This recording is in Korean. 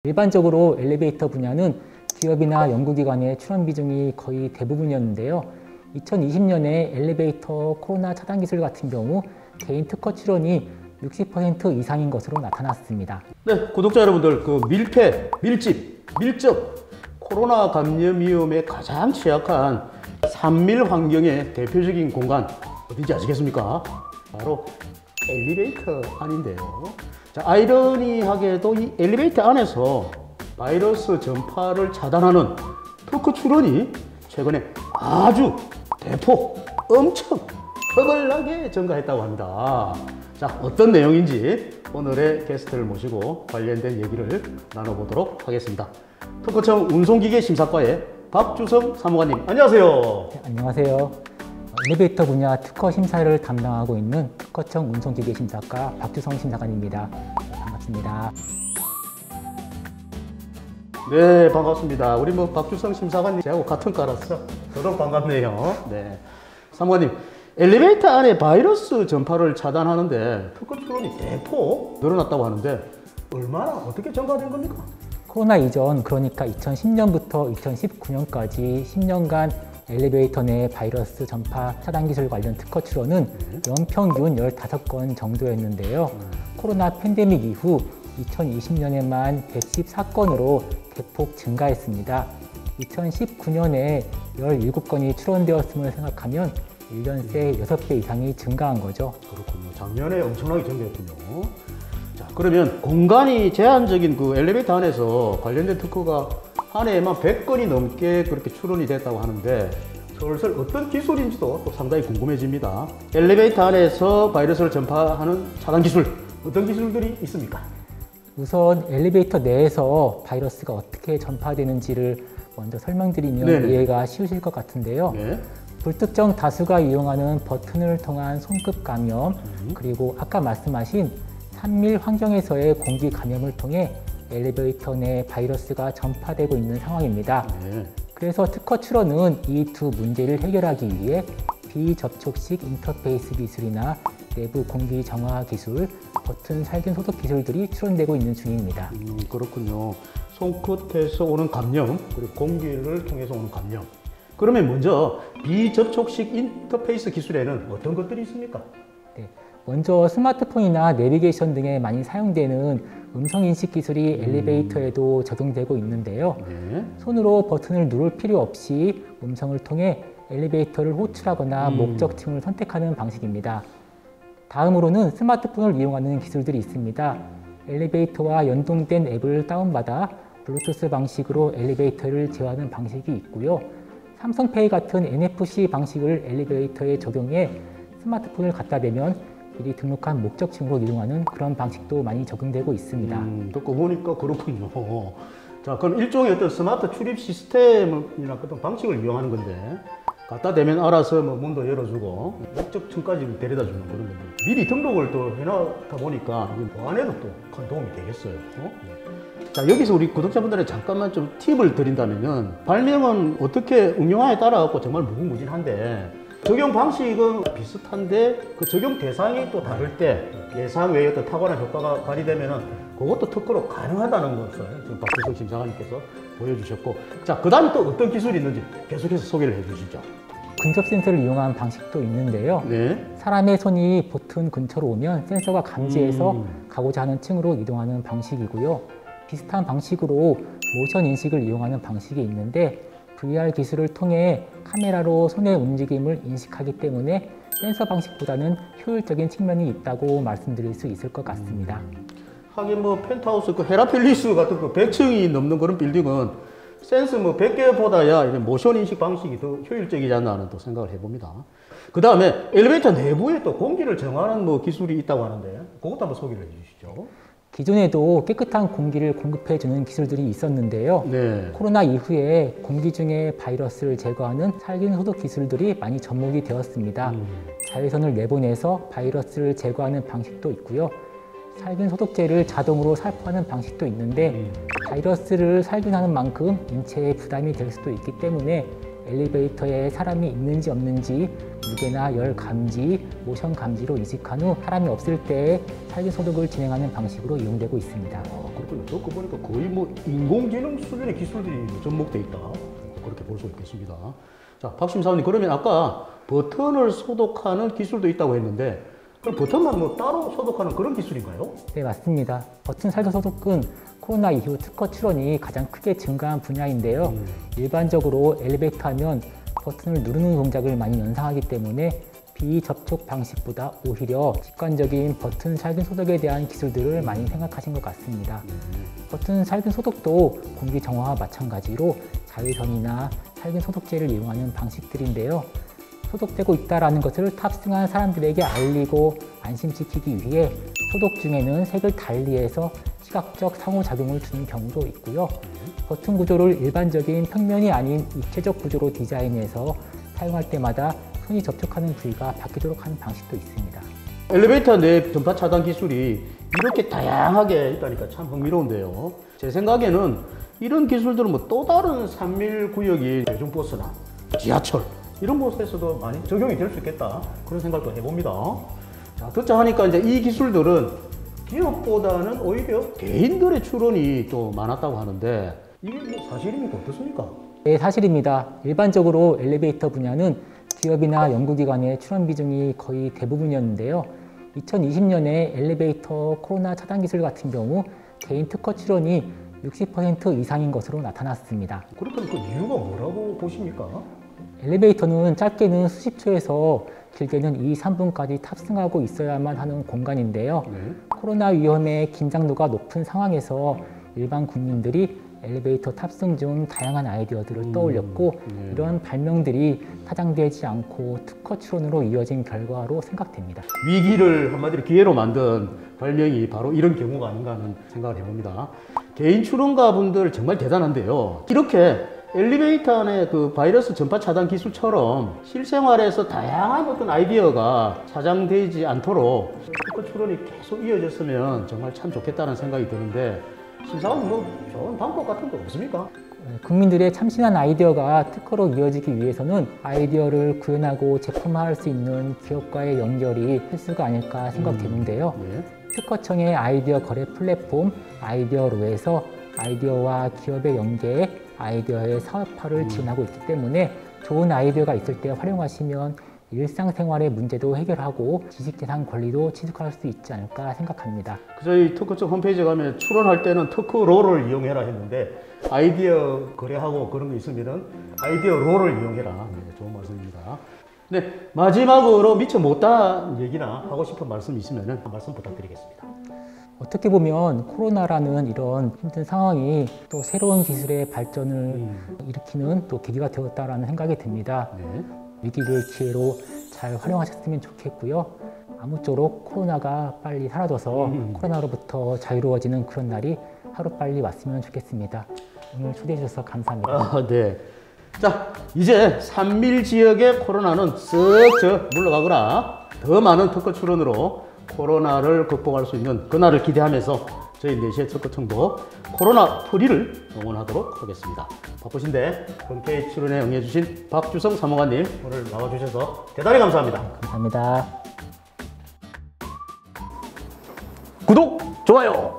일반적으로 엘리베이터 분야는 기업이나 연구기관의 출원 비중이 거의 대부분이었는데요. 2020년에 엘리베이터 코로나 차단 기술 같은 경우 개인 특허 출원이 60% 이상인 것으로 나타났습니다. 네, 구독자 여러분들, 밀폐, 밀집, 밀접, 코로나 감염 위험에 가장 취약한 산밀 환경의 대표적인 공간 어딘지 아시겠습니까? 바로 엘리베이터 안인데요. 자, 아이러니하게도 이 엘리베이터 안에서 바이러스 전파를 차단하는 특허 출원이 최근에 아주 대폭 엄청 허벌나게 증가했다고 합니다. 자, 어떤 내용인지 오늘의 게스트를 모시고 관련된 얘기를 나눠보도록 하겠습니다. 특허청 운송기계 심사과의 박주성 사무관님, 안녕하세요. 네, 안녕하세요. 엘리베이터 분야 특허 심사를 담당하고 있는 특허청 운송기계 심사과 박주성 심사관입니다. 반갑습니다. 네, 반갑습니다. 우리 박주성 심사관님 저하고 같은 과라서 더더욱 반갑네요. 네, 사무관님, 엘리베이터 안에 바이러스 전파를 차단하는데 특허 출원이 대폭 늘어났다고 하는데 얼마나 어떻게 증가된 겁니까? 코로나 이전, 그러니까 2010년부터 2019년까지 10년간 엘리베이터 내 바이러스 전파 차단 기술 관련 특허 출원은 연평균 15건 정도였는데요. 코로나 팬데믹 이후 2020년에만 114건으로 대폭 증가했습니다. 2019년에 17건이 출원되었음을 생각하면 1년 새 6배 이상이 증가한 거죠. 그렇군요. 작년에 엄청나게 증가했군요. 자, 그러면 공간이 제한적인 그 엘리베이터 안에서 관련된 특허가 한 해에만 100건이 넘게 그렇게 출원이 됐다고 하는데 슬슬 어떤 기술인지도 또 상당히 궁금해집니다. 엘리베이터 안에서 바이러스를 전파하는 차단 기술, 어떤 기술들이 있습니까? 우선 엘리베이터 내에서 바이러스가 어떻게 전파되는지를 먼저 설명드리면 네네. 이해가 쉬우실 것 같은데요. 네. 불특정 다수가 이용하는 버튼을 통한 손끝 감염, 그리고 아까 말씀하신 산밀 환경에서의 공기 감염을 통해 엘리베이터 내 바이러스가 전파되고 있는 상황입니다. 네. 그래서 특허 출원은 이 두 문제를 해결하기 위해 비접촉식 인터페이스 기술이나 내부 공기 정화 기술, 버튼 살균 소독 기술들이 출원되고 있는 중입니다. 그렇군요. 손끝에서 오는 감염, 그리고 공기를 통해서 오는 감염. 그러면 먼저 비접촉식 인터페이스 기술에는 어떤 것들이 있습니까? 네, 먼저 스마트폰이나 내비게이션 등에 많이 사용되는 음성인식 기술이 엘리베이터에도 적용되고 있는데요. 네. 손으로 버튼을 누를 필요 없이 음성을 통해 엘리베이터를 호출하거나 목적층을 선택하는 방식입니다. 다음으로는 스마트폰을 이용하는 기술들이 있습니다. 엘리베이터와 연동된 앱을 다운받아 블루투스 방식으로 엘리베이터를 제어하는 방식이 있고요. 삼성페이 같은 NFC 방식을 엘리베이터에 적용해 스마트폰을 갖다 대면 미리 등록한 목적층으로 이동하는 그런 방식도 많이 적용되고 있습니다. 듣고 보니까 그렇군요. 자, 그럼 일종의 어떤 스마트 출입 시스템이나 어떤 방식을 이용하는 건데 갖다 대면 알아서 문도 열어주고 목적층까지 데려다 주는 그런 건데 미리 등록을 또 해놨다 보니까 보안에도 또 큰 도움이 되겠어요. 자, 여기서 우리 구독자분들에 잠깐만 좀 팁을 드린다면은 발명은 어떻게 응용하에 따라 정말 무궁무진한데 적용 방식은 비슷한데 그 적용 대상이 또 다를 때 예상 외의 어떤 탁월한 효과가 발휘되면은 그것도 특허로 가능하다는 것을 지금 박주성 심사관님께서 보여주셨고, 자, 그 다음에 또 어떤 기술이 있는지 계속해서 소개를 해주시죠. 근접 센서를 이용한 방식도 있는데요. 네. 사람의 손이 버튼 근처로 오면 센서가 감지해서 가고자 하는 층으로 이동하는 방식이고요. 비슷한 방식으로 모션 인식을 이용하는 방식이 있는데 VR 기술을 통해 카메라로 손의 움직임을 인식하기 때문에 센서 방식보다는 효율적인 측면이 있다고 말씀드릴 수 있을 것 같습니다. 하긴 펜트하우스 헤라필리스 같은 100층이 넘는 그런 빌딩은 센서 100개보다야 모션 인식 방식이 더 효율적이지 않나 하는 또 생각을 해봅니다. 그 다음에 엘리베이터 내부에 또 공기를 정하는 기술이 있다고 하는데 그것도 한번 소개를 해주시죠. 기존에도 깨끗한 공기를 공급해주는 기술들이 있었는데요. 네. 코로나 이후에 공기 중에 바이러스를 제거하는 살균 소독 기술들이 많이 접목이 되었습니다. 자외선을 내보내서 바이러스를 제거하는 방식도 있고요. 살균 소독제를 자동으로 살포하는 방식도 있는데 바이러스를 살균하는 만큼 인체에 부담이 될 수도 있기 때문에 엘리베이터에 사람이 있는지 없는지 무게나 열 감지, 모션 감지로 인식한 후 사람이 없을 때 살균 소독을 진행하는 방식으로 이용되고 있습니다. 그렇군요. 듣고 보니까 거의 뭐 인공지능 수준의 기술들이 접목돼 있다. 그렇게 볼 수 있겠습니다. 자, 박 심사원님, 그러면 아까 버튼을 소독하는 기술도 있다고 했는데, 그럼 버튼만 뭐 따로 소독하는 그런 기술인가요? 네, 맞습니다. 버튼 살균 소독은 코로나 이후 특허 출원이 가장 크게 증가한 분야인데요. 일반적으로 엘리베이터 하면 버튼을 누르는 동작을 많이 연상하기 때문에 비접촉 방식보다 오히려 직관적인 버튼 살균 소독에 대한 기술들을 많이 생각하신 것 같습니다. 버튼 살균 소독도 공기 정화와 마찬가지로 자외선이나 살균 소독제를 이용하는 방식들인데요. 소독되고 있다는 것을 탑승한 사람들에게 알리고 안심시키기 위해 소독 중에는 색을 달리해서 시각적 상호작용을 주는 경우도 있고요. 버튼 구조를 일반적인 평면이 아닌 입체적 구조로 디자인해서 사용할 때마다 손이 접촉하는 부위가 바뀌도록 하는 방식도 있습니다. 엘리베이터 내 전파 차단 기술이 이렇게 다양하게 있다니까 참 흥미로운데요. 제 생각에는 이런 기술들은 뭐 또 다른 3.1 구역이 대중버스나 지하철 이런 곳에서도 많이 적용이 될 수 있겠다, 그런 생각도 해봅니다. 자, 듣자 하니까 이제 이 기술들은 기업보다는 오히려 개인들의 출원이 또 많았다고 하는데, 이게 뭐 사실입니까? 어떻습니까? 네, 사실입니다. 일반적으로 엘리베이터 분야는 기업이나 연구기관의 출원 비중이 거의 대부분이었는데요. 2020년에 엘리베이터 코로나 차단 기술 같은 경우 개인 특허 출원이 60% 이상인 것으로 나타났습니다. 그렇다면 그 이유가 뭐라고 보십니까? 엘리베이터는 짧게는 수십 초에서 길게는 2, 3분까지 탑승하고 있어야만 하는 공간인데요. 코로나 위험의 긴장도가 높은 상황에서 일반 국민들이 엘리베이터 탑승 중 다양한 아이디어들을 떠올렸고 이런 발명들이 타장되지 않고 특허 출원으로 이어진 결과로 생각됩니다. 위기를 한마디로 기회로 만든 발명이 바로 이런 경우가 아닌가 하는 생각을 해봅니다. 개인 출원가분들 정말 대단한데요. 이렇게 엘리베이터 안에 그 바이러스 전파 차단 기술처럼 실생활에서 다양한 어떤 아이디어가 사장되지 않도록 특허 출원이 계속 이어졌으면 정말 참 좋겠다는 생각이 드는데, 심사원 뭐 좋은 방법 같은 거 없습니까? 국민들의 참신한 아이디어가 특허로 이어지기 위해서는 아이디어를 구현하고 제품화할 수 있는 기업과의 연결이 필수가 아닐까 생각되는데요. 특허청의 아이디어 거래 플랫폼 아이디어로에서 아이디어와 기업의 연계에 아이디어의 사업화를 지원하고 있기 때문에 좋은 아이디어가 있을 때 활용하시면 일상생활의 문제도 해결하고 지식재산 권리도 취득할 수 있지 않을까 생각합니다. 저희 특허청 홈페이지에 가면 출원할 때는 특허로를 이용해라 했는데, 아이디어 거래하고 그런 거 있으면 아이디어 로를 이용해라. 네, 좋은 말씀입니다. 네, 마지막으로 미처 못한 얘기나 하고 싶은 말씀 있으면 한 말씀 부탁드리겠습니다. 어떻게 보면 코로나라는 이런 힘든 상황이 또 새로운 기술의 발전을 일으키는 또 계기가 되었다라는 생각이 듭니다. 위기를 기회로 잘 활용하셨으면 좋겠고요. 아무쪼록 코로나가 빨리 사라져서 코로나로부터 자유로워지는 그런 날이 하루빨리 왔으면 좋겠습니다. 오늘 초대해 주셔서 감사합니다. 네. 자, 이제 3.1 지역의 코로나는 쓱 물러가거나 더 많은 특허 출원으로 코로나를 극복할 수 있는 그날을 기대하면서 저희 4시의 특허청도 코로나 프리를 응원하도록 하겠습니다. 바쁘신데 흔쾌히 출연에 응해주신 박주성 사무관님, 오늘 나와주셔서 대단히 감사합니다. 감사합니다. 구독, 좋아요